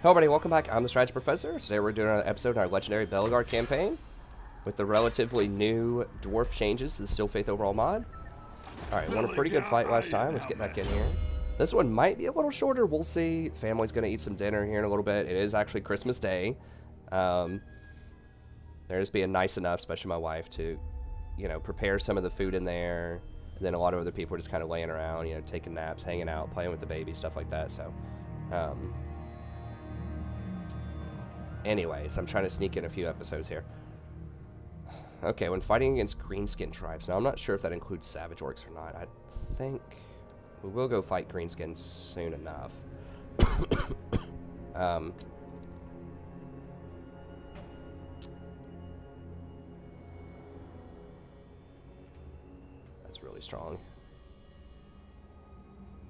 Hello everybody, welcome back. I'm the Strategy Professor. Today we're doing another episode in our legendary Belegar campaign with the relatively new Dwarf changes to the Still Faith overall mod. Alright, won a pretty good fight last time. Let's get back in here. This one might be a little shorter. We'll see. Family's going to eat some dinner here in a little bit. It is actually Christmas Day. They're just being nice enough, especially my wife, to, you know, prepare some of the food in there. And then a lot of other people are just kind of laying around, you know, taking naps, hanging out, playing with the baby, stuff like that. So, anyways, I'm trying to sneak in a few episodes here. Okay, when fighting against Greenskin tribes. Now, I'm not sure if that includes Savage Orcs or not. I think we will go fight Greenskins soon enough. That's really strong.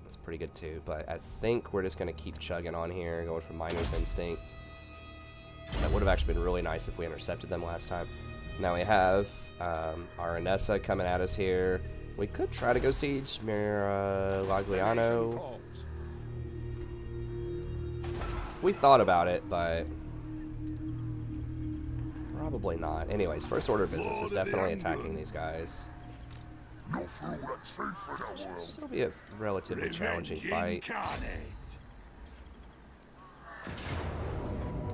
That's pretty good too, but I think we're just going to keep chugging on here, going for Miner's Instinct. That would have actually been really nice if we intercepted them last time. Now we have our Anessa coming at us here. We could try to go siege Lagliano. We thought about it, but probably not. Anyways, first order of business is definitely attacking these guys. Should still be a relatively challenging fight.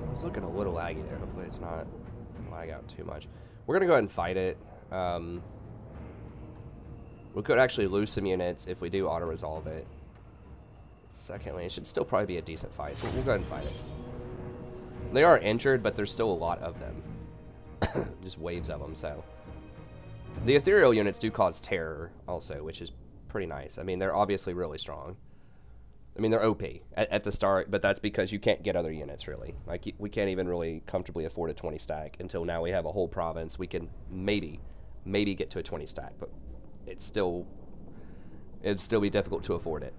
I was looking a little laggy there. Hopefully it's not lag out too much. We're going to go ahead and fight it. We could actually lose some units if we do auto-resolve it. Secondly, it should still probably be a decent fight, so we'll go ahead and fight it. They are injured, but there's still a lot of them. Just waves of them, so. The ethereal units do cause terror also, which is pretty nice. I mean, they're obviously really strong. I mean, they're OP at the start, but that's because you can't get other units, really. Like, we can't even really comfortably afford a 20 stack until now we have a whole province. We can maybe get to a 20 stack, but it'd still be difficult to afford it.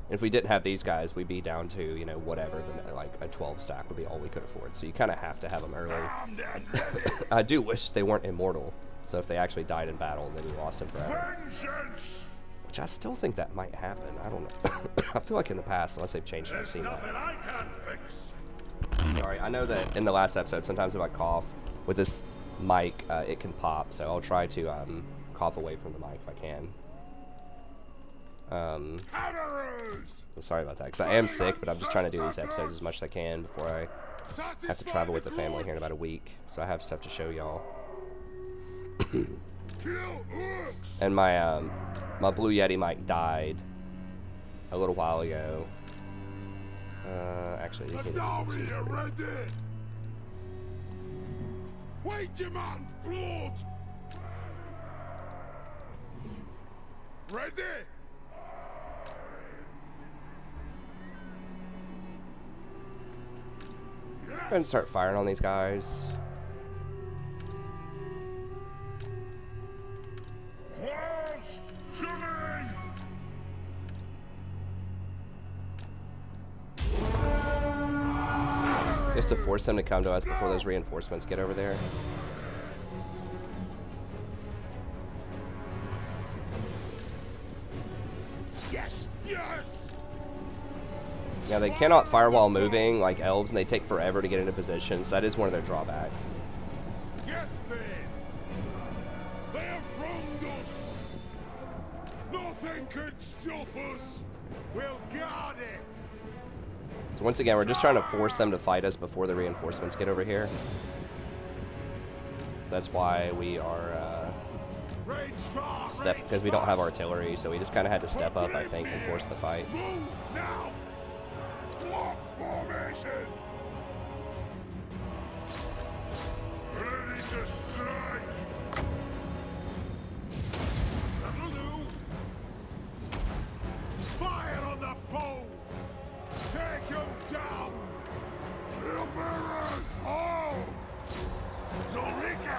If we didn't have these guys, we'd be down to, you know, whatever, like a 12 stack would be all we could afford. So you kind of have to have them early. I do wish they weren't immortal. So if they actually died in battle, then we lost them forever. Which I still think that might happen. I don't know. I feel like in the past, unless they've changed it, I've seen that. Sorry, I know that in the last episode, sometimes if I cough with this mic, it can pop. So I'll try to cough away from the mic if I can. Sorry about that, because I am sick, but I'm just trying to do these episodes as much as I can before I have to travel with the family here in about a week. So I have stuff to show y'all. And my my Blue Yeti mic died a little while ago. Actually, these need to be Wait, man, blood. Ready? Go ahead and start firing on these guys. Just to force them to come to us before those reinforcements get over there. Yes, yes. Yeah, they cannot fire while moving like elves, and they take forever to get into position, so that is one of their drawbacks. Yes, then. They have wronged us. Nothing can stop us. We'll guard it. So once again, we're just trying to force them to fight us before the reinforcements get over here. So that's why we are because we don't have artillery, so we just kind of had to step up, I think, and force the fight. Move now. Block formation. Ready to strike. That'll do. Fire on the foe. Take him down! Hilberin! Oh! Zolika!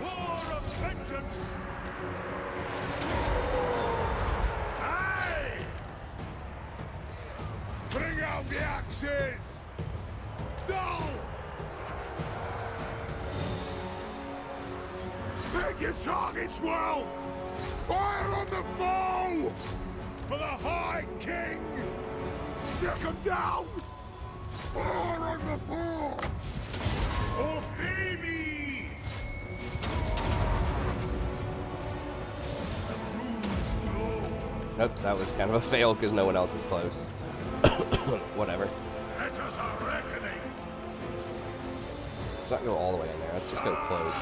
War of vengeance! Aye! Bring out the axes! Dull! Pick your targets well! Fire on the foe! For the high My king! Take him down! Or on the floor! Oh, baby! The runes glow. Oops, that was kind of a fail because no one else is close. Whatever. Let us a reckoning. Let's not go all the way in there. Let's just go close.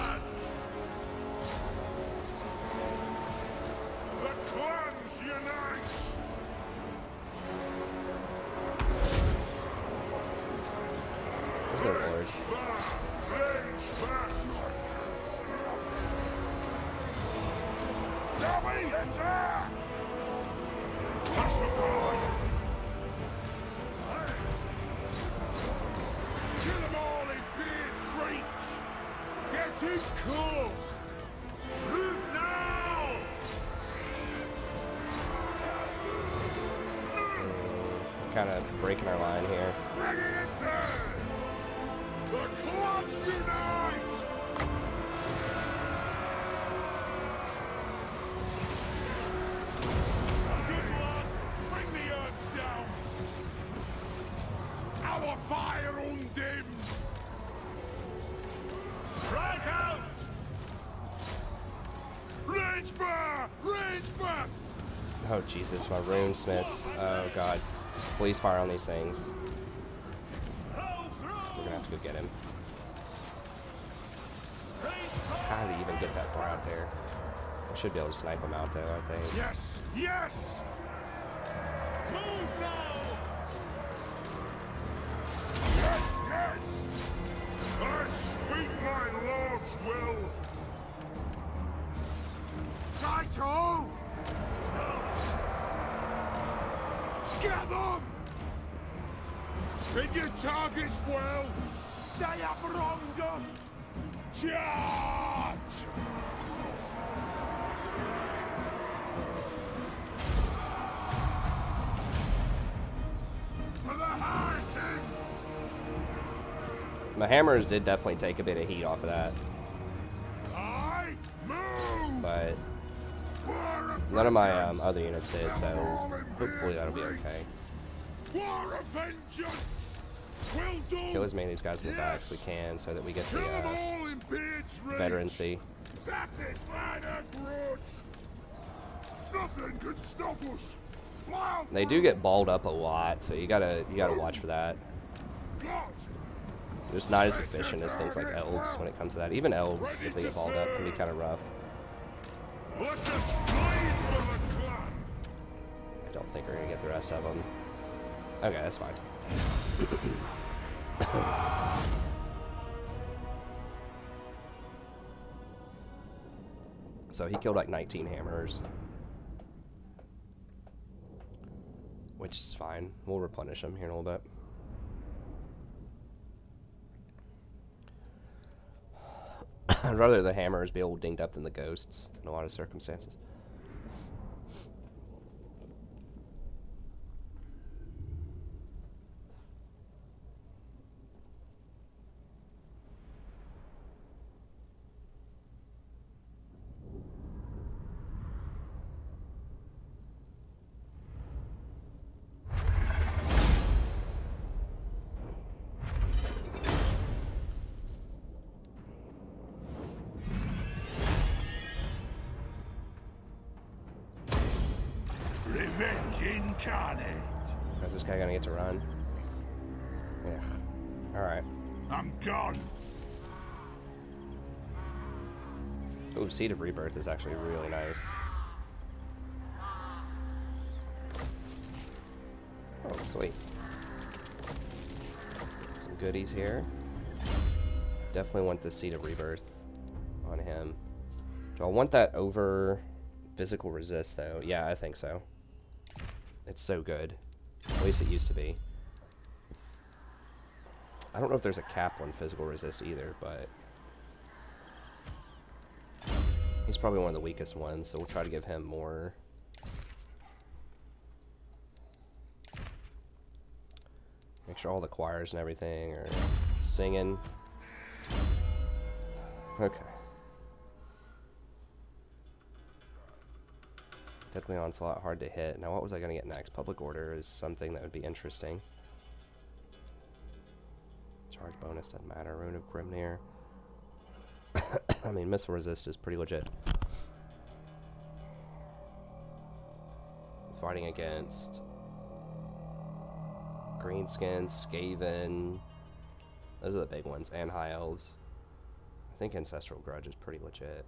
The clans unite! Where's their lord? Rage fast! Gabby, attack! That's the boy! Kill them all in Beard's reach! Get in close! Move now! Kind of breaking our line here. Ready to serve! The clans unite! Good lads, bring the herbs down! Our fire undimmed! Strike out! Rage fire! Rage fast! Oh Jesus, my rune smiths. Oh God. Please fire on these things. We're gonna have to go get him. How did he even get that far out there? I should be able to snipe him out though, I think. Yes! Yes! Move now! Yes! Yes! I speak my lord's will! Kaito! Get them! Did your targets well? They have wronged us! Charge! For the High King! My hammers did definitely take a bit of heat off of that, I move! but none of my other units did, so hopefully that'll be okay. War of vengeance! Will do! Kill as many of these guys in the back as we can so that we get the Kill them all in Beard's reach! veterancy. Satisfy their grudge! Nothing can stop us! Fly They do get balled up a lot, so you gotta watch for that. Blood! They're just not as efficient as things like elves when it comes to that. Even elves, if they get balled up, can be kind of rough. Let us bleed for the clan! I don't think we're gonna get the rest of them. Okay, that's fine. So he killed like 19 hammers, which is fine. We'll replenish him here in a little bit. I'd rather the hammers be a little dinged up than the ghosts in a lot of circumstances. Revenge incarnate! How's this guy gonna get to run? Yeah. Alright. I'm gone! Ooh, Seed of Rebirth is actually really nice. Oh, sweet. Some goodies here. Definitely want the Seed of Rebirth on him. Do I want that over physical resist, though? Yeah, I think so. It's so good. At least it used to be. I don't know if there's a cap on physical resist either, but he's probably one of the weakest ones, so we'll try to give him more. Make sure all the choirs and everything are singing. Okay. Deadly Onslaught, hard to hit. Now what was I going to get next? Public Order is something that would be interesting. Charge bonus doesn't matter. Rune of Grimnir. I mean, missile resist is pretty legit. Fighting against Greenskins, Skaven. Those are the big ones. And High Elves. I think Ancestral Grudge is pretty legit.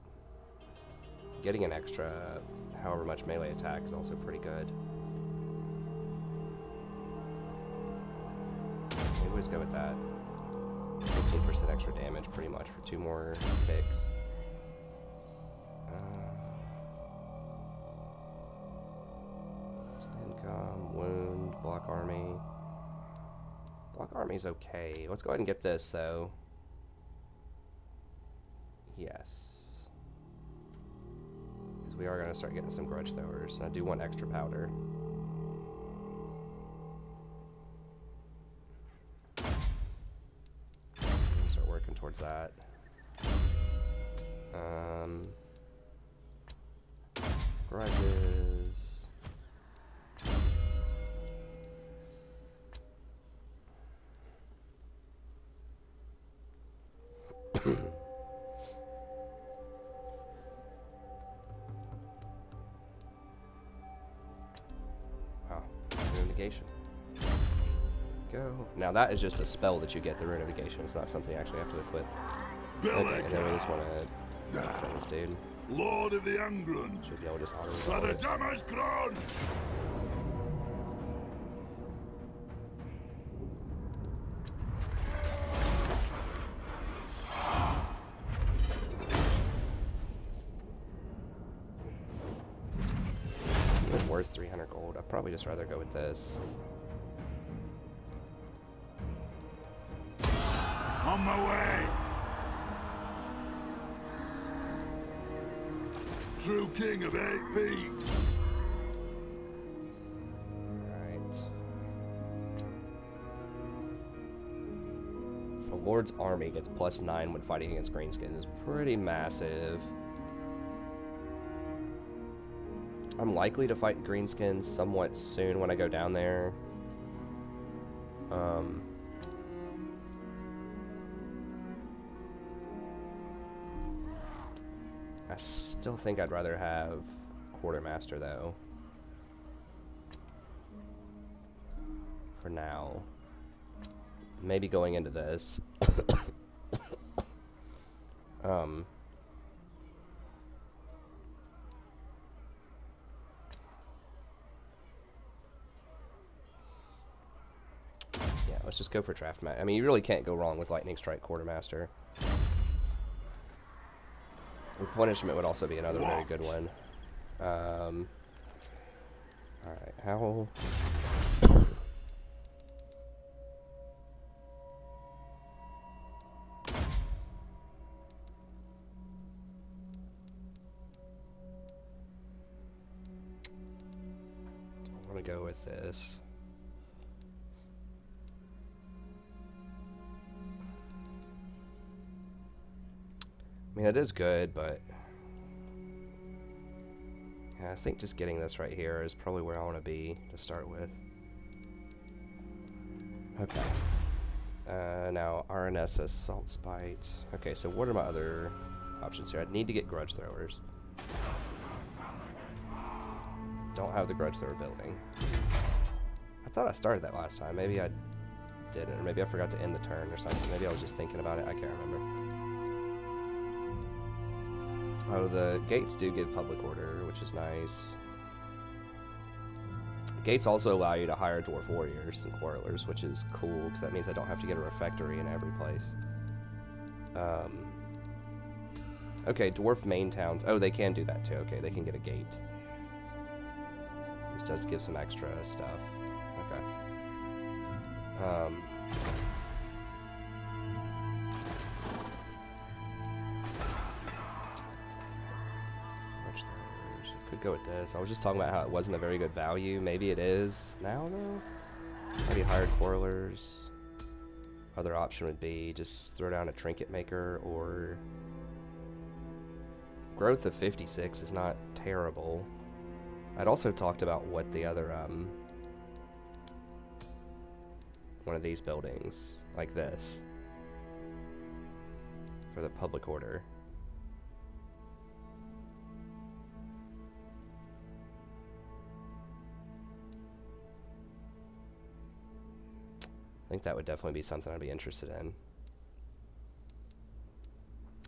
Getting an extra however much melee attack is also pretty good. We always go with that. 15% extra damage pretty much for 2 more ticks. Income, wound, block army. Block army's okay. Let's go ahead and get this though. Yes. Because we are going to start getting some grudge throwers. I do want extra powder. Start working towards that. Grudges. Wow, Rune Negation. Go. Now that is just a spell that you get, the Rune of Negation. It's not something you actually have to equip. Okay, and then we just want to kill this dude. Lord of the Angron. Should be able to just auto For the damage grown. Worth 300 gold. I'd probably just rather go with this. On my way. True king of 8 peaks. Alright. The Lord's army gets +9 when fighting against Greenskins. Is pretty massive. I'm likely to fight Greenskins somewhat soon when I go down there. I still think I'd rather have Quartermaster though. For now. Maybe going into this. Let's just go for Draft Mat. I mean, you really can't go wrong with Lightning Strike Quartermaster. Replenishment would also be another very good one. Alright, how... Don't want to go with this. I mean, it is good, but yeah, I think just getting this right here is probably where I want to be to start with. Okay. Now, RNS Assault Spite. Okay, so what are my other options here? I'd need to get Grudge Throwers. Don't have the Grudge Thrower building. I thought I started that last time. Maybe I didn't, or maybe I forgot to end the turn or something. Maybe I was just thinking about it. I can't remember. Oh, the gates do give public order, which is nice. Gates also allow you to hire dwarf warriors and quarrelers, which is cool, because that means I don't have to get a refectory in every place. Okay, dwarf main towns. Oh, they can do that too. Okay, they can get a gate. This does give some extra stuff. Okay. Could go with this. I was just talking about how it wasn't a very good value. Maybe it is now, though. Maybe hired quarrelers. Other option would be just throw down a trinket maker, or growth of 56 is not terrible. I'd also talked about what the other, one of these buildings, like this, for the public order. I think that would definitely be something I'd be interested in.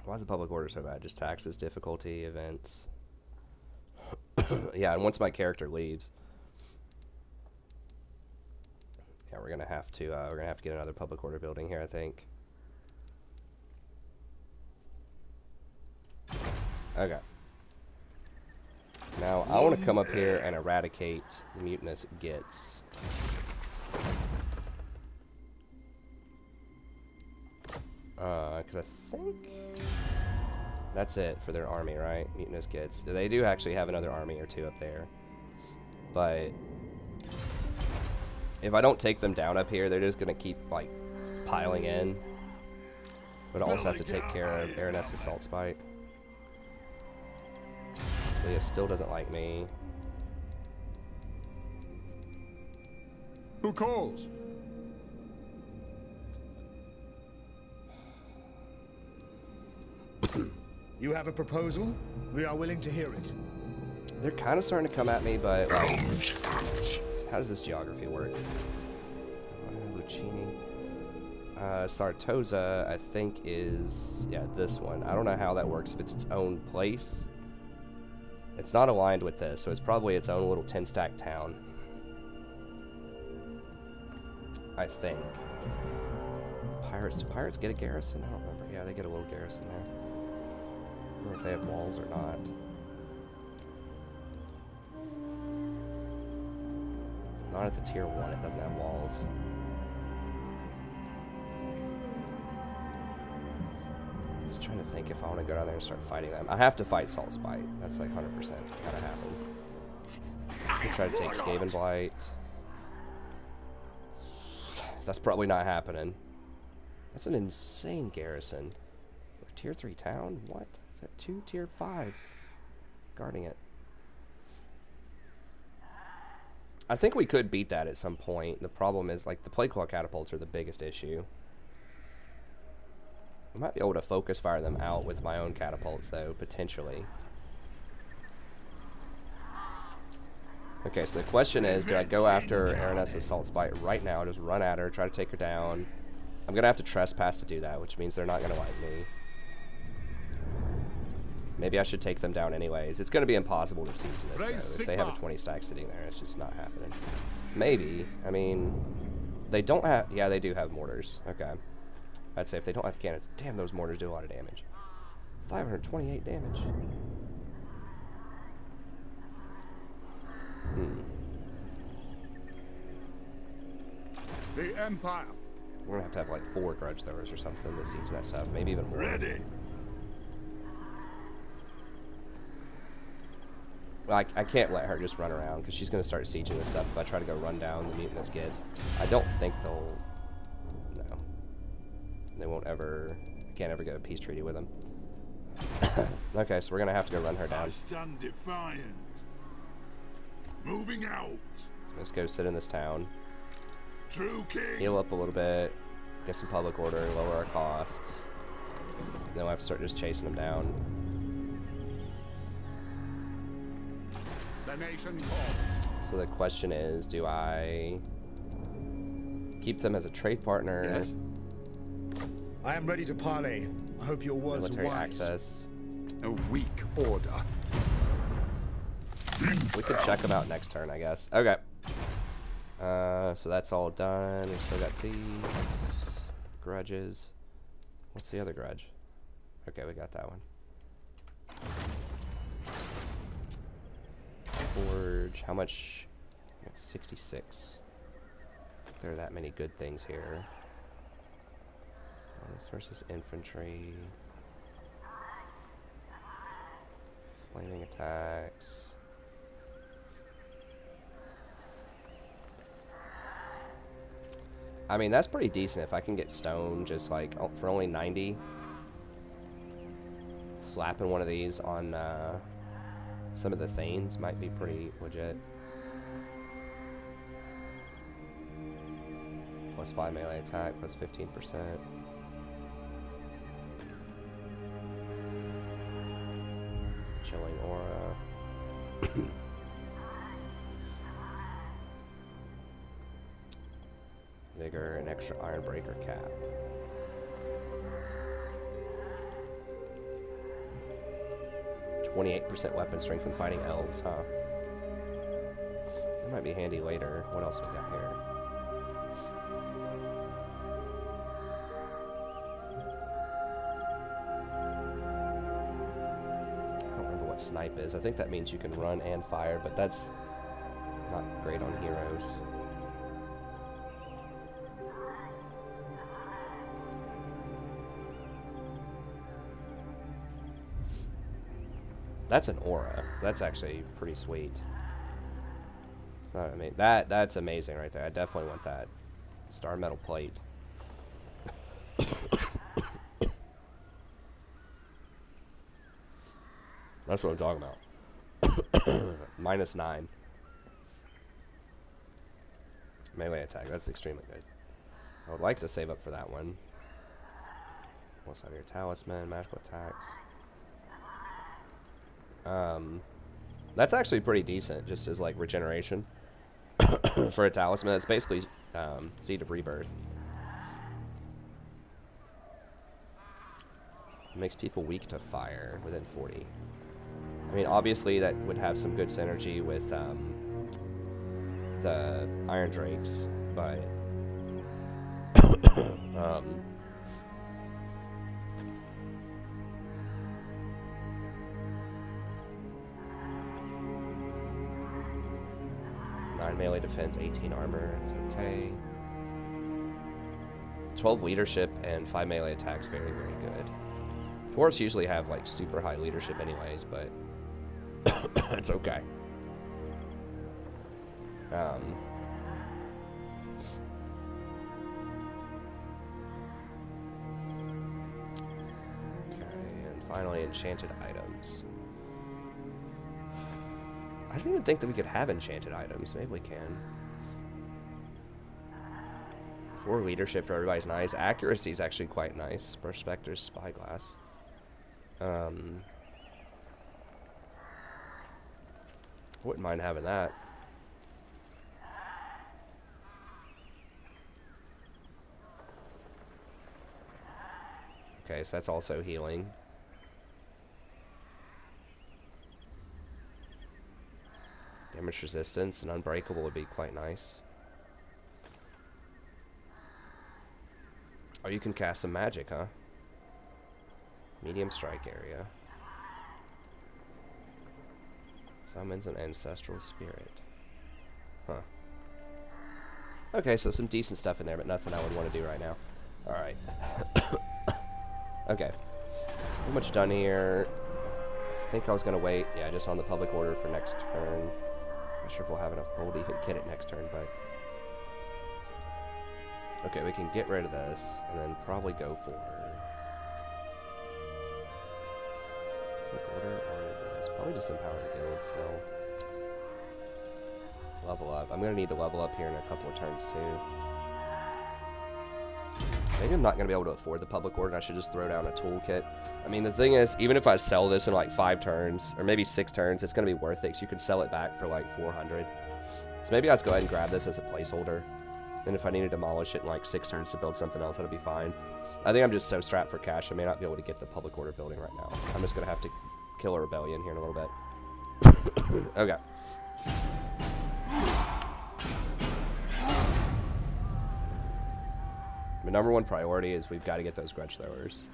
Why is the public order so bad? Just taxes, difficulty, events. Yeah, and once my character leaves, yeah, we're gonna have to get another public order building here, I think. Okay. Now I want to come up here and eradicate the mutinous gits. Because I think that's it for their army, right? Mutinous gits. They do actually have another army or two up there. But if I don't take them down up here, they're just going to keep, like, piling in. But I also have to take care of Baroness' Salt Spite. Leah still doesn't like me. Who calls? You have a proposal? We are willing to hear it. They're kind of starting to come at me, but like, how does this geography work? Lucchini. Sartosa, I think, is, yeah, this one. I don't know how that works, if it's its own place. It's not aligned with this, so it's probably its own little 10-stack town. I think. Pirates, do pirates get a garrison? I don't remember. Yeah, they get a little garrison there. I don't know if they have walls or not. Not at the tier 1, it doesn't have walls. Just trying to think if I want to go down there and start fighting them. I have to fight Salt Spite. That's like 100% gotta happen. I try to take Skaven Blight. That's probably not happening. That's an insane garrison. Tier 3 town? What? Is that 2 tier 5s guarding it? I think we could beat that at some point. The problem is, like, the plague claw catapults are the biggest issue. I might be able to focus fire them out with my own catapults, though, potentially. Okay, so the question is, do I go after Baroness' Salt Spite right now, just run at her, try to take her down? I'm going to have to trespass to do that, which means they're not going to like me. Maybe I should take them down anyways. It's going to be impossible to siege this, though. If they have a 20 stack sitting there, it's just not happening. Maybe. I mean, they don't have... Yeah, they do have mortars. Okay. I'd say if they don't have cannons... Damn, those mortars do a lot of damage. 528 damage. The Empire. We're going to have like 4 grudge throwers or something to siege that stuff. Maybe even more. Ready. I can't let her just run around because she's going to start sieging this stuff if I try to go run down the mutinous kids. I don't think they'll... No. They won't ever... I can't ever get a peace treaty with them. Okay, so we're going to have to go run her down. I stand defiant. Moving out. Let's go sit in this town. True king. Heal up a little bit. Get some public order. Lower our costs. Then we'll have to start just chasing them down. The nation calls. So the question is, do I keep them as a trade partner? Yes. I am ready to parley. I hope your words Military are wise. access. A weak order. We could check them out next turn, I guess. Okay. So that's all done. We still got these grudges. What's the other grudge? Okay, we got that one. Forge. How much? 66. There are that many good things here. This versus infantry. Flaming attacks. I mean, that's pretty decent if I can get stone just like for only 90. Slapping one of these on Some of the Thanes might be pretty legit. Plus 5 melee attack, plus 15%. Chilling aura. Vigor and extra iron breaker cap. %weapon strength and fighting elves, huh? That might be handy later. What else we got here? I don't remember what snipe is. I think that means you can run and fire, but that's not great on heroes. That's an aura. So that's actually pretty sweet. I mean, that's amazing right there. I definitely want that. Star metal plate. That's what I'm talking about. -9. Melee attack. That's extremely good. I would like to save up for that one. What's on your talisman? Magical attacks. That's actually pretty decent, just as like regeneration for a talisman. It's basically Seed of Rebirth. It makes people weak to fire within 40. I mean, obviously that would have some good synergy with the Iron Drakes, but 9 melee defense, 18 armor, it's okay. 12 leadership and 5 melee attacks, very, very good. Dwarves usually have like super high leadership anyways, but it's okay. Okay, and finally enchanted items. I don't even think that we could have enchanted items. Maybe we can. 4 leadership for everybody's nice. Accuracy is actually quite nice. Prospector's Spyglass. Wouldn't mind having that. Okay, so that's also healing. Damage resistance and unbreakable would be quite nice. Oh, you can cast some magic, huh? Medium strike area. Summons an ancestral spirit. Huh. Okay, so some decent stuff in there, but nothing I would want to do right now. Alright. Okay. Pretty much done here. I think I was going to wait. Yeah, just on the public order for next turn. Not sure if we'll have enough gold to even get it next turn, but... Okay, we can get rid of this, and then probably go for... Public order, or this. Probably just empower the guild still. Level up. I'm going to need to level up here in a couple of turns, too. Maybe I'm not going to be able to afford the public order, and I should just throw down a toolkit. I mean, the thing is, even if I sell this in like 5 turns, or maybe 6 turns, it's going to be worth it, because you can sell it back for like 400. So maybe I'll just go ahead and grab this as a placeholder. And if I need to demolish it in like 6 turns to build something else, that'll be fine. I think I'm just so strapped for cash, I may not be able to get the public order building right now. I'm just going to have to kill a rebellion here in a little bit. Okay. My #1 priority is we've got to get those grudge throwers.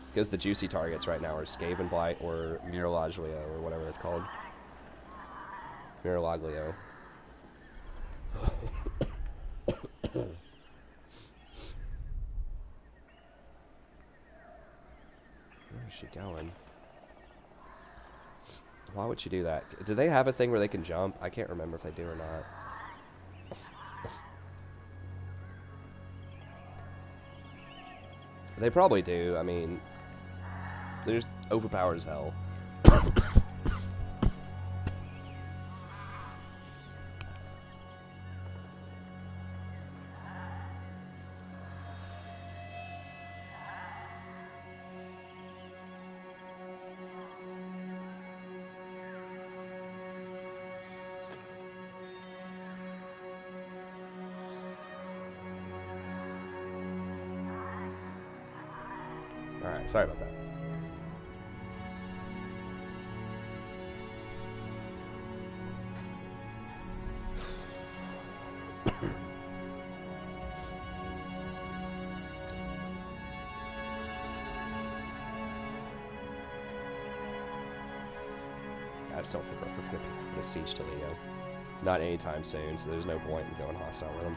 Because the juicy targets right now are Skaven Blight or Miralaglio, or whatever it's called. Miralaglio. Where is she going? Why would she do that? Do they have a thing where they can jump? I can't remember if they do or not. They probably do. I mean, they're just overpowered as hell. Alright, sorry about that. I just don't think we're going to put a siege to Leo. Not anytime soon, so there's no point in going hostile with him.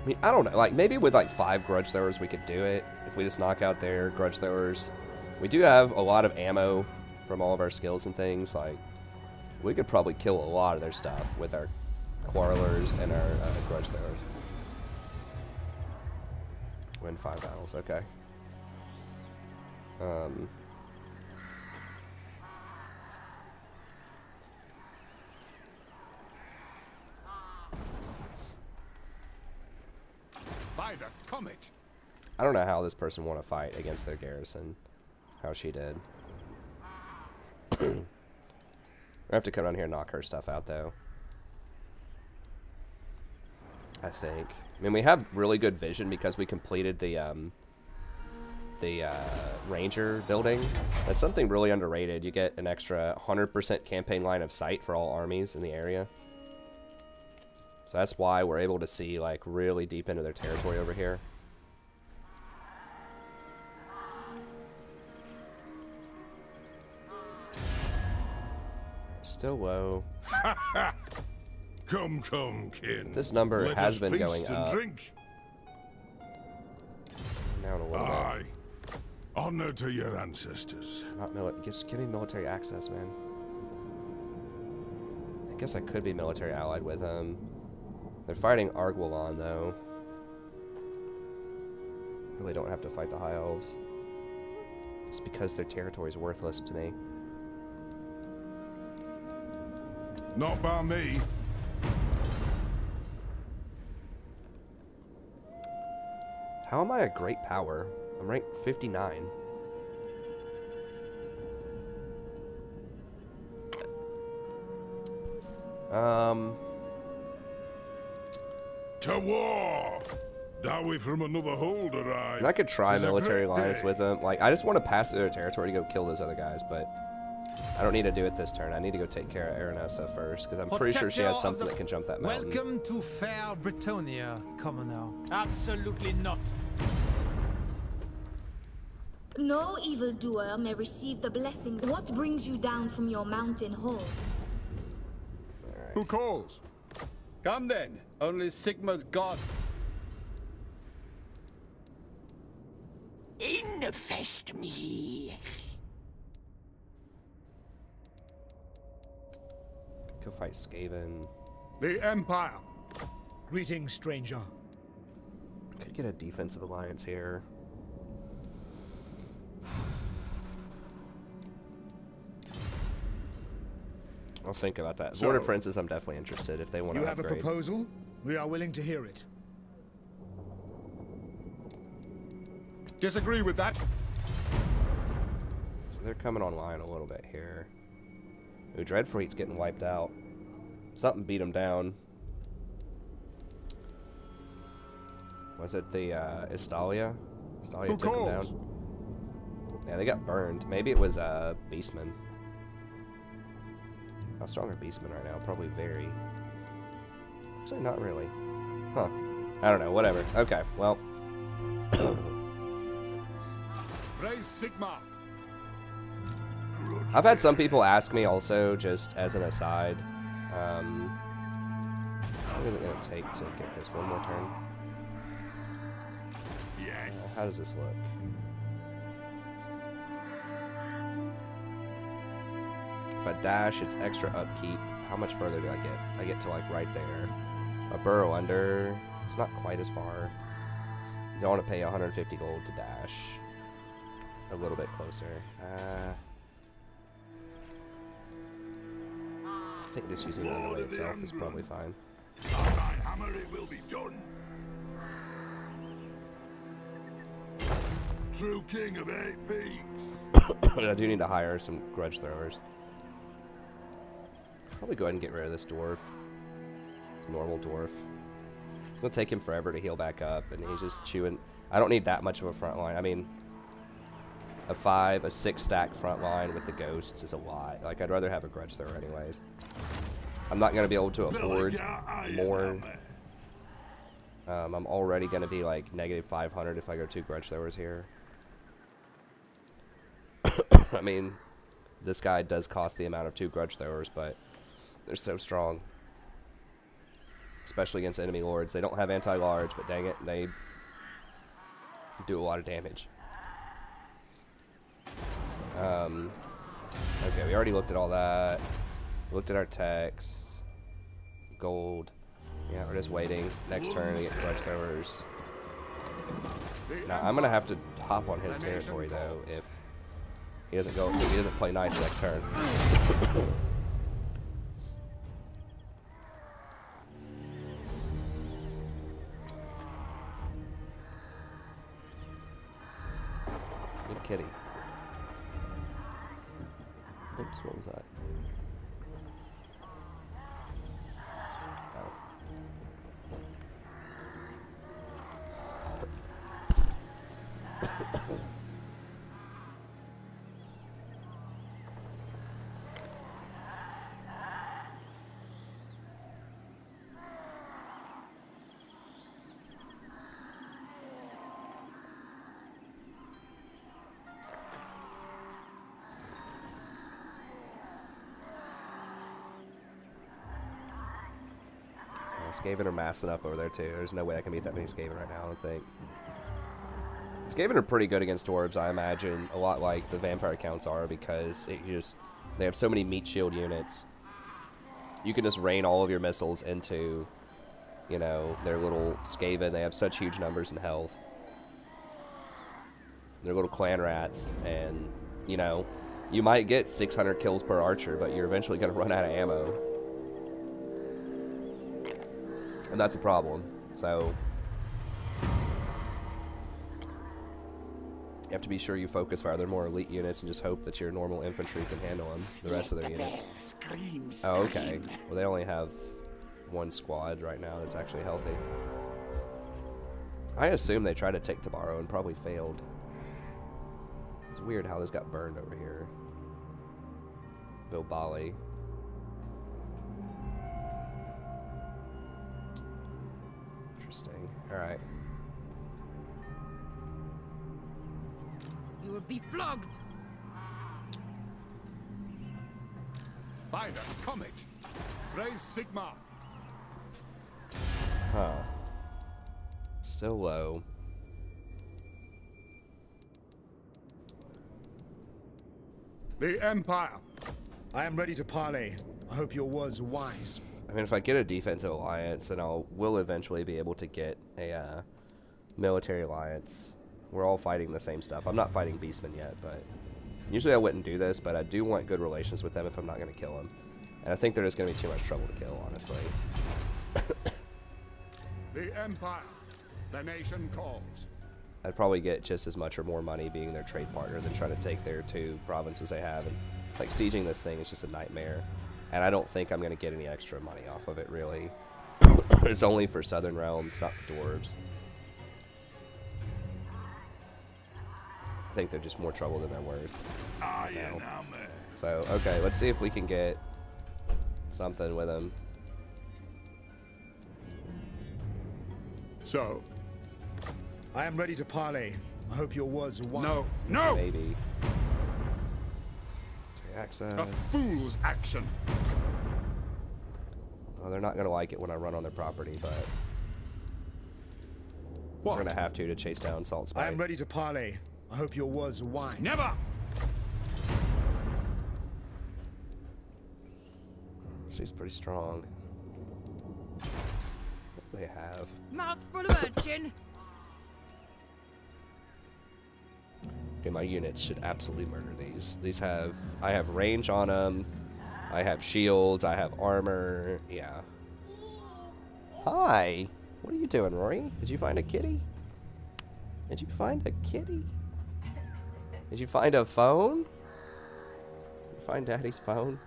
I mean, I don't know. Like, maybe with like 5 grudge throwers we could do it. If we just knock out their grudge throwers. We do have a lot of ammo from all of our skills and things. Like, we could probably kill a lot of their stuff with our quarrelers and our grudge throwers. Win 5 battles, okay. By the comet. I don't know how this person won a fight against their garrison. How she did. We have to come down here and knock her stuff out, though. I think. I mean, we have really good vision because we completed the ranger building. That's something really underrated. You get an extra 100% campaign line of sight for all armies in the area. So that's why we're able to see like really deep into their territory over here. Still low. Come, kin. This number Let has us been feast going and up. Drink. It's come down a little bit. Aye. Honor to your ancestors. Just give me military access, man. I guess I could be military allied with them. They're fighting Arguelon, though. Really don't have to fight the High Elves. It's because their territory is worthless to me. Not by me. How am I a great power? I'm ranked 59. To war! Dowie from another holder, I. And I could try Tis a military great alliance day. with them. Like, I just want to pass through their territory to go kill those other guys, but I don't need to do it this turn. I need to go take care of Aranessa first, because I'm pretty sure she has something that can jump that mountain. Welcome to fair Britonia, commoner. Absolutely not. No evildoer may receive the blessings. What brings you down from your mountain hall? Who calls? Come then. Only Sigma's god. Infest me. Go fight Skaven. The Empire. Greetings, stranger. Could get a defensive alliance here. I'll think about that. Border Princes, I'm definitely interested if they want to You have a upgrade. proposal? We are willing to hear it. Disagree with that. So they're coming online a little bit here. Ooh, Dreadfleet's getting wiped out. Something beat them down. Was it the Estalia? Estalia Who took them calls? down. Yeah, they got burned. Maybe it was Beastmen. How strong are Beastmen right now? Probably very. Actually, not really. Huh. I don't know. Whatever. Okay. Well. Praise Sigma. I've had some people ask me also, just as an aside, how long is it going to take to get this one more turn? Yes. How does this look? If I dash, it's extra upkeep. How much further do I get? I get to like right there. A burrow under. It's not quite as far. Don't want to pay 150 gold to dash. A little bit closer. I think just using the underway itself is probably fine. My hammer, it will be done. True king of 8 peaks. But I do need to hire some grudge throwers. Probably go ahead and get rid of this dwarf. It's a normal dwarf. It's It'll take him forever to heal back up, and he's just chewing. I don't need that much of a front line. I mean, a 6 stack front line with the ghosts is a lot. Like, I'd rather have a grudge thrower anyways. I'm not going to be able to afford more. I'm already going to be like -500 if I go 2 grudge throwers here. I mean, this guy does cost the amount of 2 grudge throwers, but they're so strong. Especially against enemy lords. They don't have anti-large, but dang it, they do a lot of damage. Okay, we already looked at all that. Looked at our techs. Gold. Yeah, we're just waiting. Next turn, we get grudge throwers. Now, I'm gonna have to hop on his territory though if he doesn't go. If he doesn't play nice next turn. Good kitty. Oops, what was that? Skaven are massing up over there too. There's no way I can beat that many Skaven right now, I don't think. Skaven are pretty good against dwarves, I imagine, a lot like the vampire accounts are, because they have so many meat shield units. You can just rain all of your missiles into, you know, their little Skaven. They have such huge numbers in health. They're little clan rats, and, you know, you might get 600 kills per archer, but you're eventually going to run out of ammo. And that's a problem. So you have to be sure you focus fire their more elite units and just hope that your normal infantry can handle them, the rest of their units. Oh, okay. Well, they only have 1 squad right now that's actually healthy. I assume they tried to take Tabaro and probably failed. It's weird how this got burned over here. Bilbali. Interesting. Alright. You will be flogged. By the comet. Raise Sigma. Huh. Still low. The Empire. I am ready to parley. I hope your words are wise. I mean, if I get a defensive alliance, then we'll eventually be able to get a military alliance. We're all fighting the same stuff. I'm not fighting Beastmen yet, but usually I wouldn't do this, but I do want good relations with them if I'm not going to kill them. And I think they're just going to be too much trouble to kill, honestly. The Empire. The nation calls. I'd probably get just as much or more money being their trade partner than trying to take their 2 provinces they have. And like sieging this thing is just a nightmare. And I don't think I'm going to get any extra money off of it, really. It's only for southern realms, not for dwarves. I think they're just more trouble than they're worth. So, okay, let's see if we can get something with them. So, I am ready to parley. I hope your words are wise. no, no! Maybe. Access. A fool's action. Well, they're not going to like it when I run on their property, but What? we're going to have to chase down Salt Spike. I am ready to parley. I hope your words are wise. Never! She's pretty strong. What do they have? Mouthful of urchin. Okay, my units should absolutely murder these. I have range on them. I have shields. I have armor. Yeah. Hi. What are you doing, Rory? Did you find a kitty? Did you find a kitty? Did you find a phone? Did you find Daddy's phone?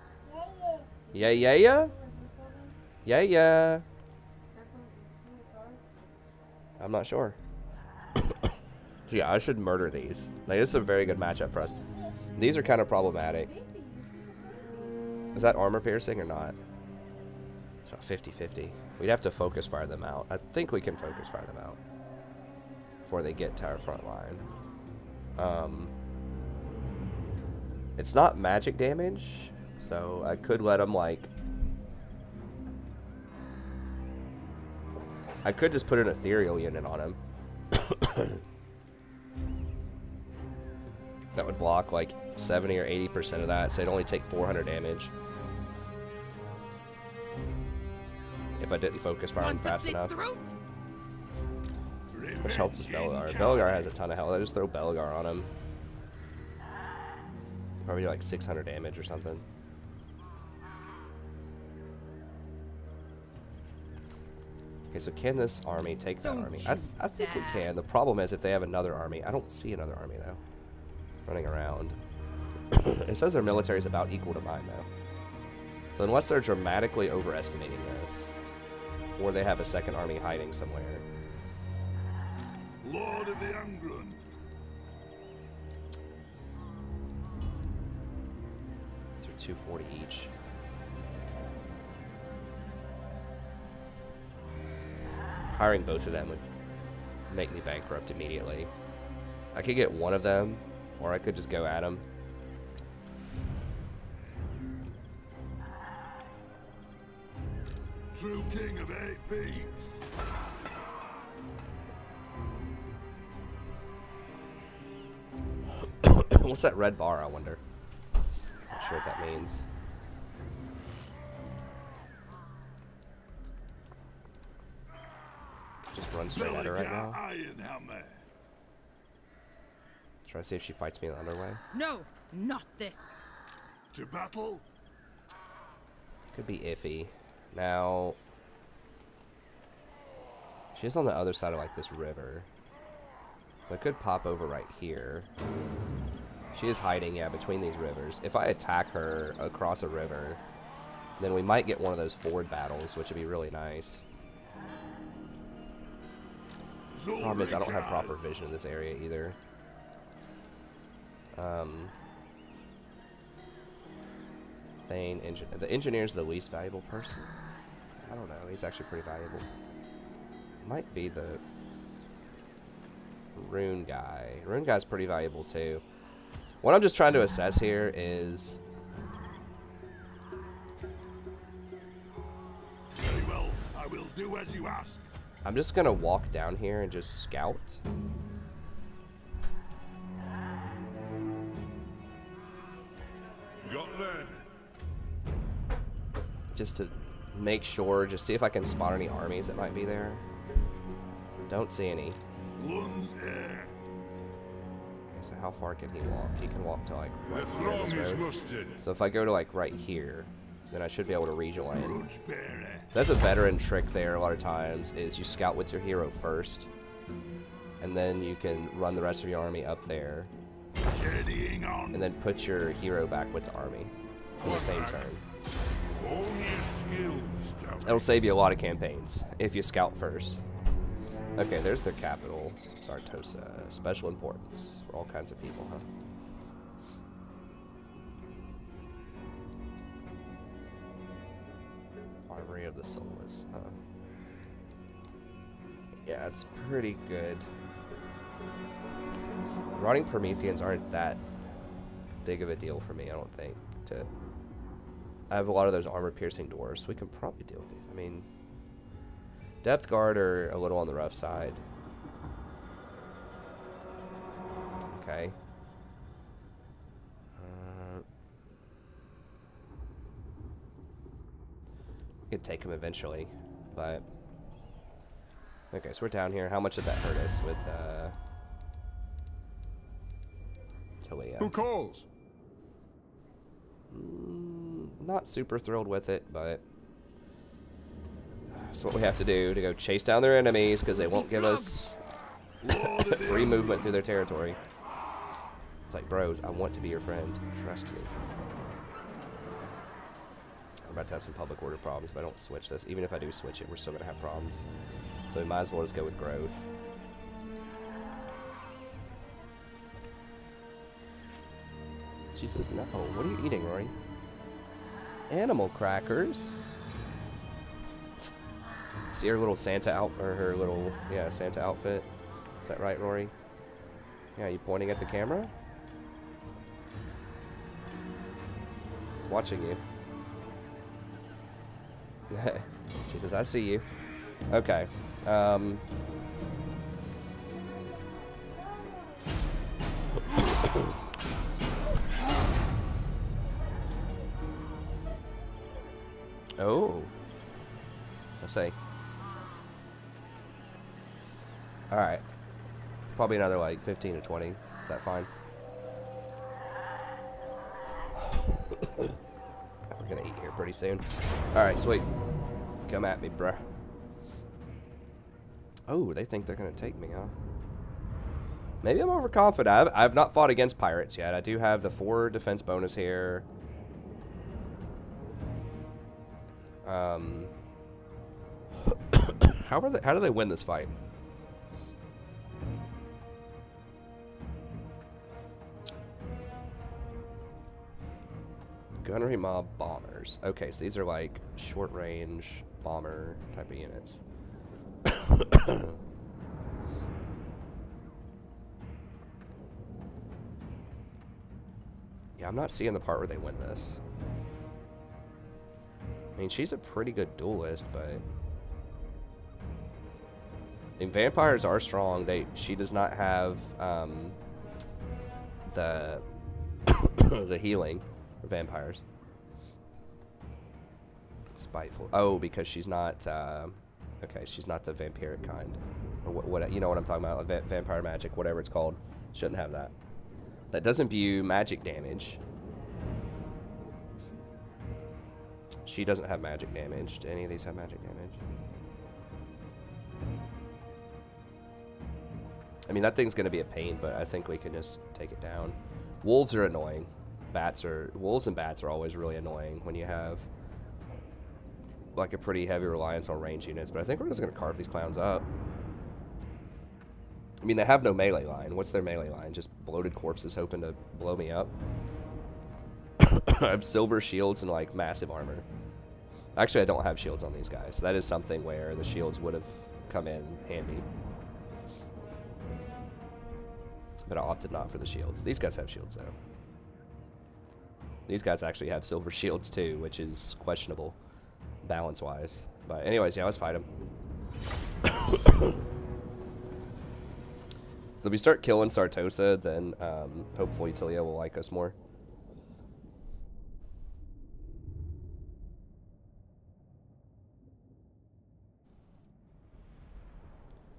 Yeah, yeah, yeah? Yeah, yeah. I'm not sure. Yeah, I should murder these. Like, this is a very good matchup for us. These are kind of problematic. Is that armor piercing or not? It's about 50-50. We'd have to focus fire them out. I think we can focus fire them out before they get to our front line. It's not magic damage, so I could let them, like... I could just put an ethereal unit on him. That would block like 70 or 80% of that, so it'd only take 400 damage. If I didn't focus fire him fast enough. Which health is Belegar? Belegar has a ton of health. I just throw Belegar on him. Probably do like 600 damage or something. Okay, so can this army take that army? I think we can. The problem is if they have another army. I don't see another army, though, running around. It says their military is about equal to mine, though. So unless they're dramatically overestimating this, or they have a second army hiding somewhere. Lord of the Angron. These are 240 each. Hiring both of them would make me bankrupt immediately. I could get one of them, or I could just go at them. True king of 8 peaks. What's that red bar, I wonder? Not sure what that means. Just run straight at her right now. Try to see if she fights me in the underway. No, not this. To battle? Could be iffy. Now, she's on the other side of like this river. So I could pop over right here. She is hiding, yeah, between these rivers. If I attack her across a river, then we might get one of those ford battles, which would be really nice. Problem is I don't have proper vision in this area either. Thane, the engineer's the least valuable person. I don't know. He's actually pretty valuable. Might be the rune guy. Rune guy's pretty valuable too. What I'm just trying to assess here is. Very well. I will do as you ask. I'm just gonna walk down here and just scout. Got then. Just to make sure, just see if I can spot any armies that might be there. Don't see any. Lunds air. So how far can he walk? He can walk to like right The here throng this is road. mustered. So if I go to like right here, then I should be able to rejoin. Grudge bearer. That's a veteran trick there a lot of times, is you scout with your hero first, and then you can run the rest of your army up there, Journeying on. and then put your hero back with the army in the same turn. All your skills, Tommy. It'll save you a lot of campaigns if you scout first. Okay, there's their capital, Sartosa. Special importance for all kinds of people, huh? Armory of the Soulless, huh? Yeah, it's pretty good. Rotting Prometheans aren't that big of a deal for me, I don't think. I have a lot of those armor-piercing dwarves, so we can probably deal with these. I mean, Depth Guard are a little on the rough side. Okay. We could take them eventually, but... Okay, so we're down here. How much did that hurt us with, Talia? Who calls? Not super thrilled with it, but that's what we have to do to go chase down their enemies because they won't give us free movement through their territory. It's like, bros, I want to be your friend. Trust me. We're about to have some public order problems if I don't switch this. Even if I do switch it, we're still going to have problems. So So we might as well just go with growth. She says, no. What are you eating, Rory? Animal crackers. See her little Santa her little, yeah, Santa outfit. Is that right, Rory? Yeah, you pointing at the camera? It's watching you. She says, I see you. Okay. Oh. Let's see. Alright. Probably another like 15 to 20. Is that fine? We're gonna eat here pretty soon. Alright, sweet. Come at me, bruh. Oh, they think they're gonna take me, huh? Maybe I'm overconfident. I've not fought against pirates yet. I do have the 4 defense bonus here. How do they win this fight? Gunnery mob bombers. Okay, so these are like short range bomber type of units. Yeah, I'm not seeing the part where they win this. I mean, she's a pretty good duelist, but I mean, vampires are strong. She does not have the the healing for vampires. Spiteful. Oh, because she's not. Okay, she's not the vampiric kind. Or what you know what I'm talking about? Vampire magic, whatever it's called. Shouldn't have that. That does imbue magic damage. She doesn't have magic damage. Do any of these have magic damage? I mean, that thing's going to be a pain, but I think we can just take it down. Wolves are annoying. Wolves and bats are always really annoying when you have like a pretty heavy reliance on range units, but I think we're just going to carve these clowns up. I mean, they have no melee line. What's their melee line? Just bloated corpses hoping to blow me up? I have silver shields and like massive armor. Actually, I don't have shields on these guys. That is something where the shields would have come in handy. But I opted not for the shields. These guys have shields, though. These guys actually have silver shields, too, which is questionable balance-wise. But anyways, yeah, let's fight them. If we start killing Sartosa, then hopefully Talia will like us more.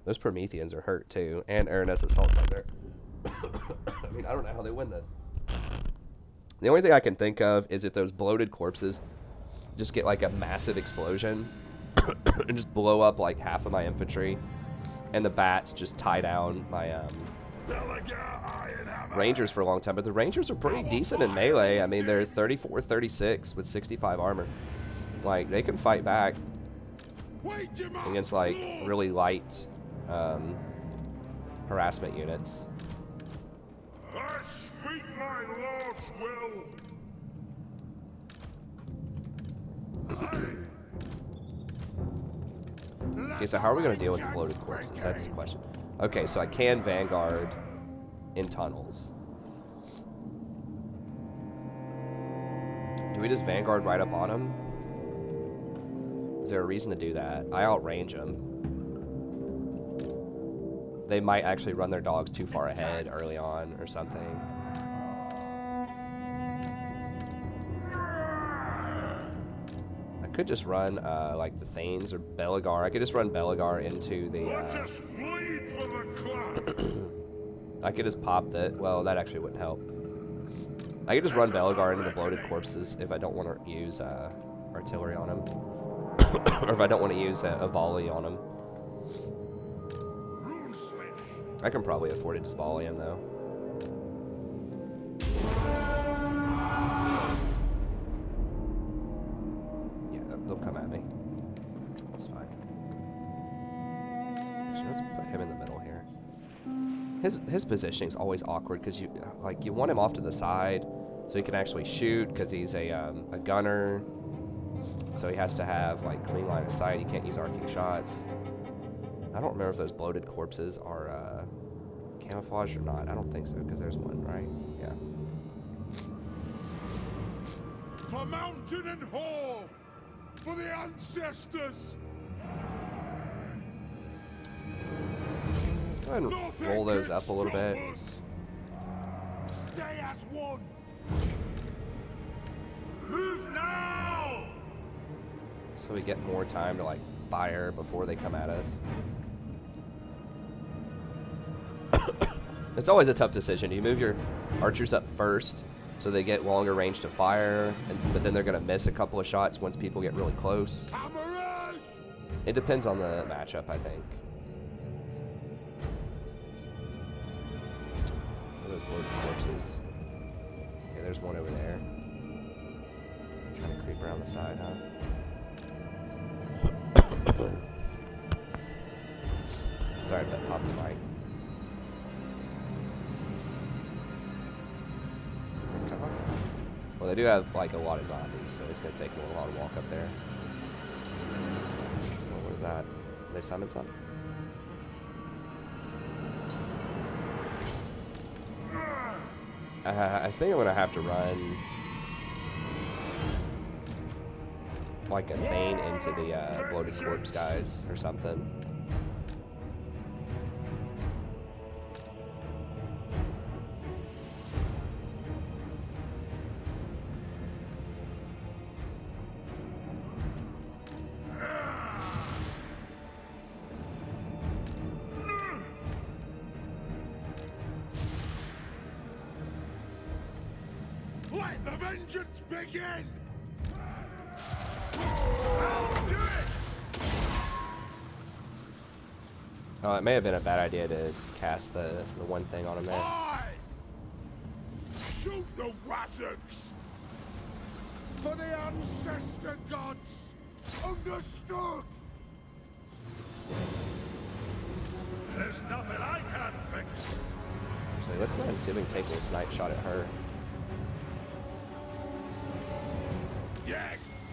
Those Prometheans are hurt, too. And Araness Assault's not there. I mean, I don't know how they win this. The only thing I can think of is if those bloated corpses just get like a massive explosion and just blow up like half of my infantry, and the bats just tie down my Rangers for a long time. But the Rangers are pretty decent in melee. I mean, they're 34, 36 with 65 armor. Like, they can fight back against like really light harassment units. I speak my lord's will. Okay, so how are we going to deal with the bloated corpses? That's the question. Okay, so I can Vanguard in tunnels. Do we just Vanguard right up on them? Is there a reason to do that? I outrange them. They might actually run their dogs too far ahead early on or something. I could just run like the Thanes or Belegar. I could just run Belegar into the... I could just pop that. Well, that actually wouldn't help. I could just run Belegar into the bloated corpses if I don't want to use artillery on them. Or if I don't want to use a volley on them. I can probably afford to just volley him, though. Yeah, they'll come at me. That's fine. Let's put him in the middle here. His positioning is always awkward because you want him off to the side so he can actually shoot because he's a gunner. So he has to have like clean line of sight. He can't use arcing shots. I don't remember if those bloated corpses are camouflaged or not. I don't think so because there's one, right? Yeah. For mountain and hall, for the ancestors. Let's go ahead and roll those up a little bit. Stay as one. Move now. So we get more time to like fire before they come at us. It's always a tough decision. Do you move your archers up first so they get longer range to fire, but then they're going to miss a couple of shots once people get really close? It depends on the matchup, I think. Those bloated corpses. Okay, there's one over there. Trying to creep around the side, huh? Sorry if that popped the mic. Well, they do have like a lot of zombies, so it's gonna take me a while to walk up there. What was that? Did they summon something? I think I'm gonna have to run like a feint into the bloated corpse guys or something. Let the vengeance begin! I'll do it! Oh, it may have been a bad idea to cast the one thing on him there. Aye! Shoot the wazzocks! For the ancestor gods! Understood! There's nothing I can't fix! So let's go ahead and see if we can take a little snipe shot at her. Yes!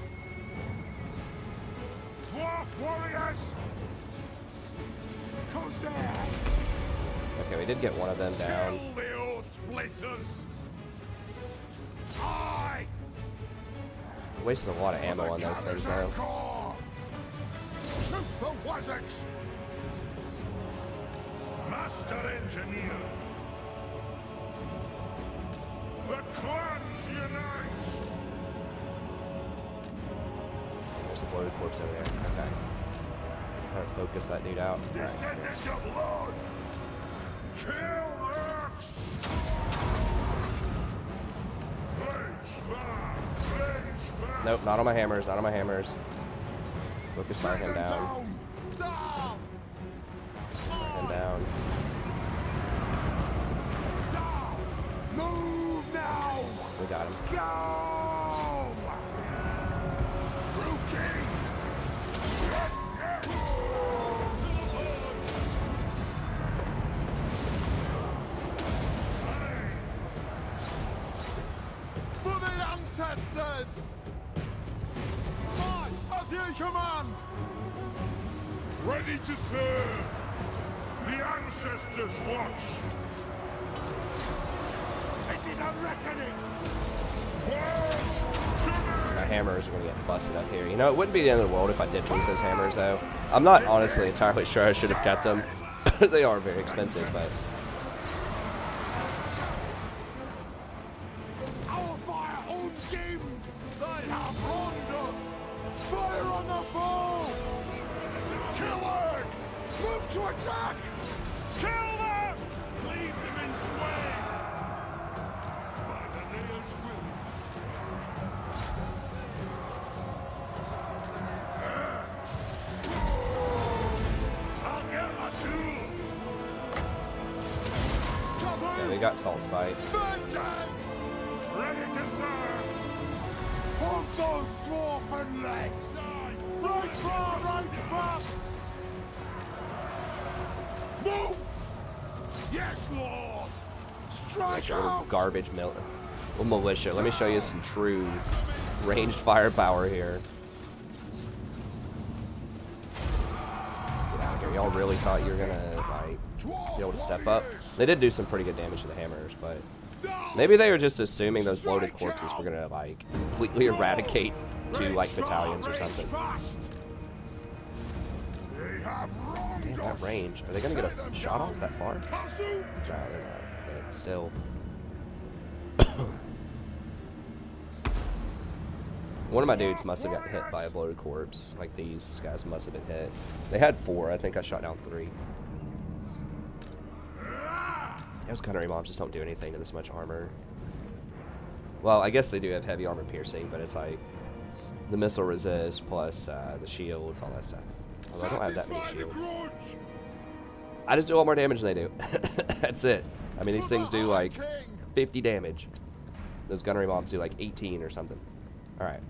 Dwarf warriors! Come there! Okay, we did get one of them down. Kill the oath splitters! Aye! Wasting a lot of ammo on those things though. Shoot the wazzocks! Master engineer! The clans unite! There's a bloated corpse over there. Okay. Try to focus that dude out. All right, Descendants of blood! Kill Urks! nope, not on my hammers, not on my hammers. Focus fire him down. Down! Fire him down. Down! Move now! We got him. Go! True King! Yes, yes! For the ancestors! Fight as you command! Ready to serve! The ancestors watch! It is a reckoning! My hammers are gonna get busted up here. You know, it wouldn't be the end of the world if I did lose those hammers though. I'm not honestly entirely sure I should have kept them. They are very expensive, but Our fire undimmed! They have wronged us! Fire on the foe! Kill Urg! Move to attack! Kill them! Cleave them in twain! By the nails will. I'll get my tools! yeah, we got Salt Spite. Vengeance! Ready to serve! Hold those dwarfen legs! Right far, right fast! Move! Yes, Lord! Strike Like a little out! garbage militia. Let me show you some true ranged firepower here. Get out of here. Y'all really thought you were gonna like be able to step up? They did do some pretty good damage to the hammers, but maybe they were just assuming those bloated corpses were gonna like completely eradicate 2 like battalions or something. Damn, that range. Are they gonna get a shot off that far? No, they're not. But still. One of my dudes must have gotten hit by a bloated corpse. Like, these guys must have been hit. They had 4. I think I shot down 3. Those gunnery mobs just don't do anything to this much armor. Well, I guess they do have heavy armor piercing, but it's like the missile resist plus the shields, all that stuff. Although I don't have that many shields. I just do a lot more damage than they do. That's it. I mean, these things do like 50 damage. Those gunnery mobs do like 18 or something. Alright.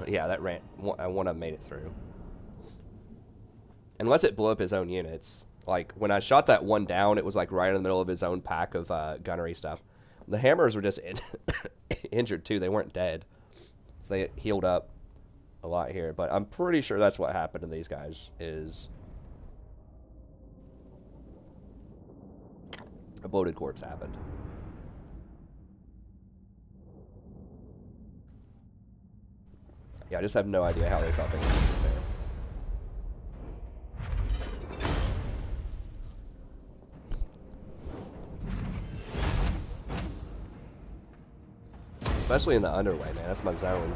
Yeah, that ran. One of them made it through. Unless it blew up his own units. Like, when I shot that one down, it was like right in the middle of his own pack of gunnery stuff. The hammers were just injured too. They weren't dead. So they healed up a lot here. But I'm pretty sure that's what happened to these guys, is a bloated corpse happened. Yeah, I just have no idea how they thought they could get there. Especially in the underway, man. That's my zone.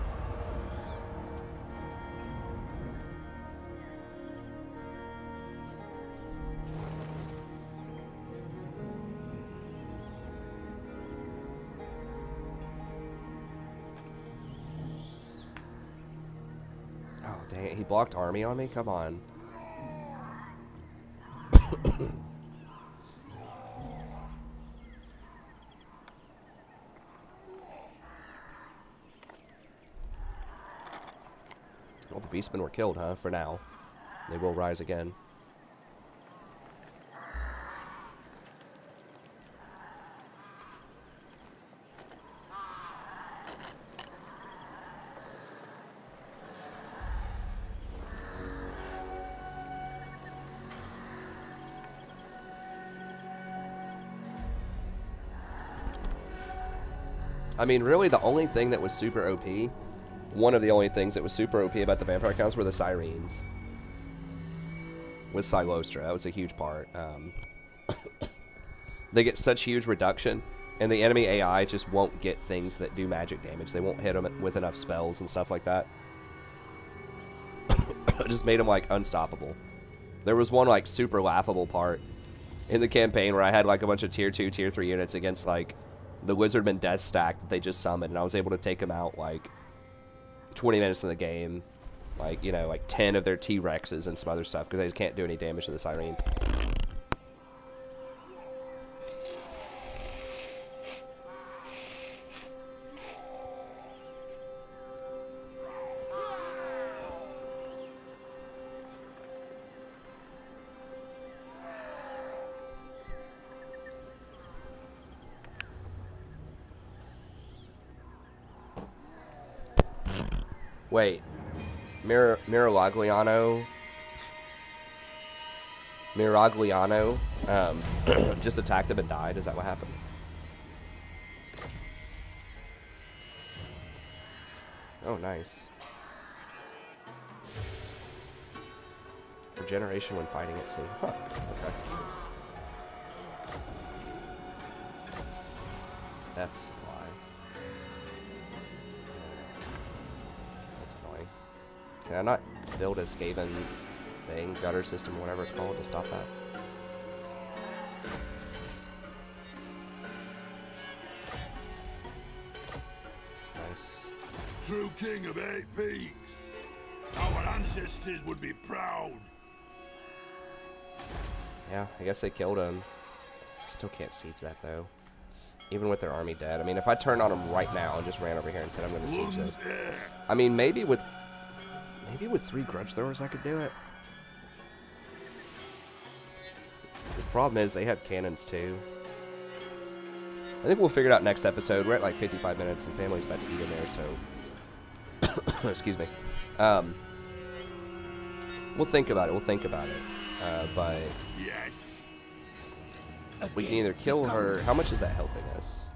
Oh, dang it. He blocked army on me? Come on. Well, the beastmen were killed, huh? For now. They will rise again. I mean, really, the only thing that was super OP, one of the only things that was super OP about the vampire counts were the sirens. With Silostra, that was a huge part. They get such huge reduction, and the enemy AI just won't get things that do magic damage. They won't hit them with enough spells and stuff like that. It just made them, like, unstoppable. There was one, like, super laughable part in the campaign where I had, like, a bunch of tier 2, tier 3 units against, like, the Wizardman Death Stack that they just summoned, and I was able to take them out, like, 20 minutes in the game. Like, you know, like 10 of their T-Rexes and some other stuff, because they just can't do any damage to the sirens. Wait, Miragliano just attacked him and died? Is that what happened? Oh, nice. Regeneration when fighting at sea. Huh, okay. F supply. Can I not build a Skaven thing, gutter system, whatever it's called, to stop that? Nice. True king of 8 peaks. Our ancestors would be proud. Yeah, I guess they killed him. Still can't siege that, though. even with their army dead. I mean, if I turned on them right now and just ran over here and said I'm going to siege them. I mean, maybe with 3 grudge throwers I could do it. The problem is they have cannons too. I think we'll figure it out next episode. We're at like 55 minutes and family's about to eat in there, so excuse me. We'll think about it. But Yes. we can either kill her. How much is that helping us?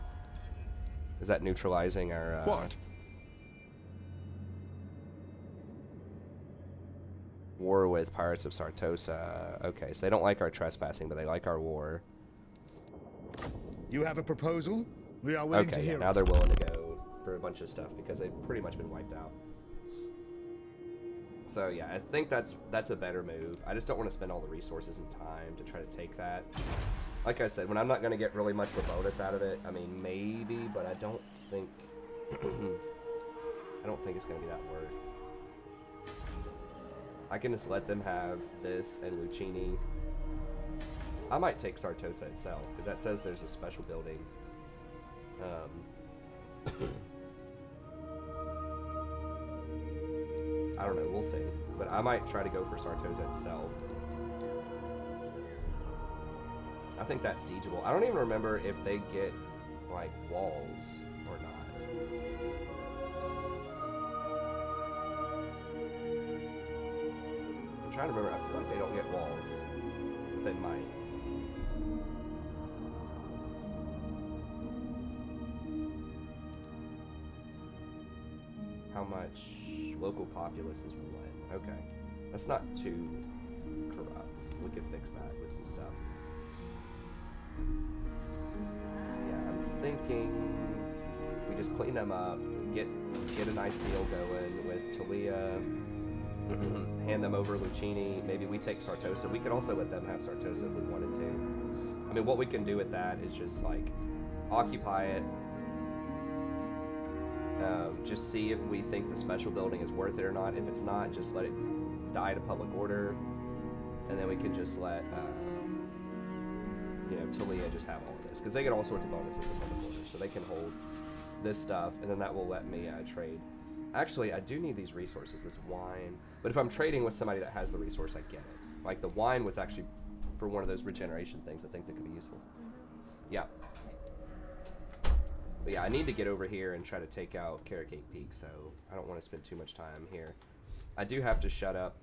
Is that neutralizing our? What? War with Pirates of Sartosa. Okay, so they don't like our trespassing, but they like our war. You have a proposal? We are willing to Okay, hear yeah, now it. they're willing to go for a bunch of stuff because they've pretty much been wiped out. So yeah, I think that's a better move. I just don't want to spend all the resources and time to try to take that. Like I said, when I'm not going to get really much of a bonus out of it, I mean maybe, but I don't think I don't think it's going to be that worth. I can just let them have this and Lucchini. I might take Sartosa itself, because that says there's a special building. I don't know, we'll see. But I might try to go for Sartosa itself. I think that's siegeable. I don't even remember if they get, like, walls or not. I'm trying to remember, I feel like they don't get walls. But they might. How much local populace is 1? Okay. That's not too corrupt. We could fix that with some stuff. So yeah, I'm thinking we just clean them up, get a nice deal going with Talia, hand them over Lucchini. Maybe we take Sartosa. We could also let them have Sartosa if we wanted to. I mean, what we can do with that is just like occupy it. Just see if we think the special building is worth it or not. If it's not, just let it die to public order, and then we can just let you know, Talia just have all of this, because they get all sorts of bonuses to public order, so they can hold this stuff, and then that will let me trade. Actually, I do need these resources, this wine, but if I'm trading with somebody that has the resource, I get it. Like, the wine was actually for one of those regeneration things I think that could be useful. Yeah. But yeah, I need to get over here and try to take out Carrot Cake Peak, so I don't want to spend too much time here. I do have to shut up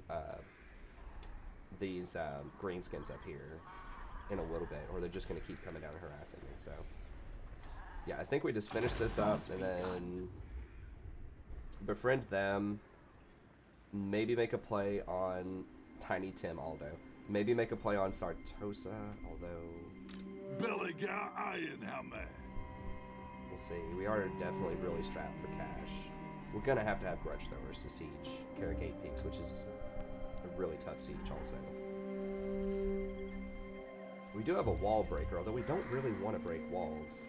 these Greenskins up here in a little bit, or they're just going to keep coming down and harassing me, so. Yeah, I think we just finish this up and then befriend them, maybe make a play on Tiny Tim Aldo. Maybe make a play on Sartosa, although... Belegar Ironhammer. We'll see. We are definitely really strapped for cash. We're going to have grudge throwers to siege Carrot Cake Peaks, which is a really tough siege also. We do have a wall breaker, although we don't really want to break walls.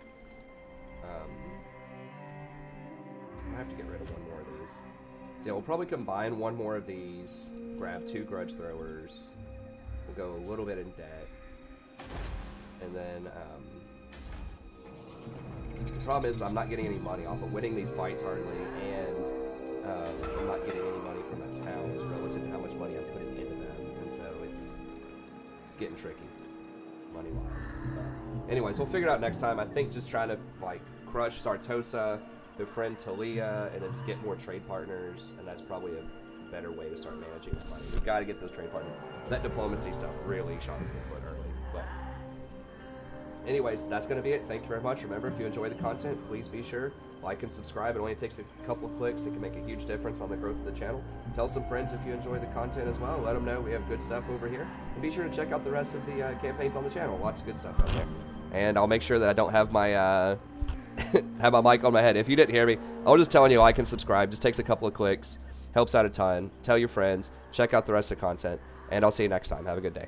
I have to get rid of one more of these. So yeah, we'll probably combine one more of these, grab 2 grudge throwers, we'll go a little bit in debt, and then the problem is I'm not getting any money off of winning these fights hardly, and I'm not getting any money from the towns relative to how much money I'm putting into them, and so it's getting tricky money-wise. But anyways, we'll figure it out next time. I think just trying to like crush Sartosa, befriend Talia, and then just get more trade partners, and that's probably a better way to start managing the money. We've got to get those trade partners. That diplomacy stuff really shot us in the foot early. But anyways, that's going to be it. Thank you very much. Remember, if you enjoy the content, please be sure, like and subscribe. It only takes a couple of clicks. It can make a huge difference on the growth of the channel. Tell some friends if you enjoy the content as well. Let them know we have good stuff over here. And be sure to check out the rest of the campaigns on the channel. Lots of good stuff out there. And I'll make sure that I don't have my have my mic on my head. If you didn't hear me, I was just telling you like and subscribe. Just takes a couple of clicks. Helps out a ton. Tell your friends. Check out the rest of the content. And I'll see you next time. Have a good day.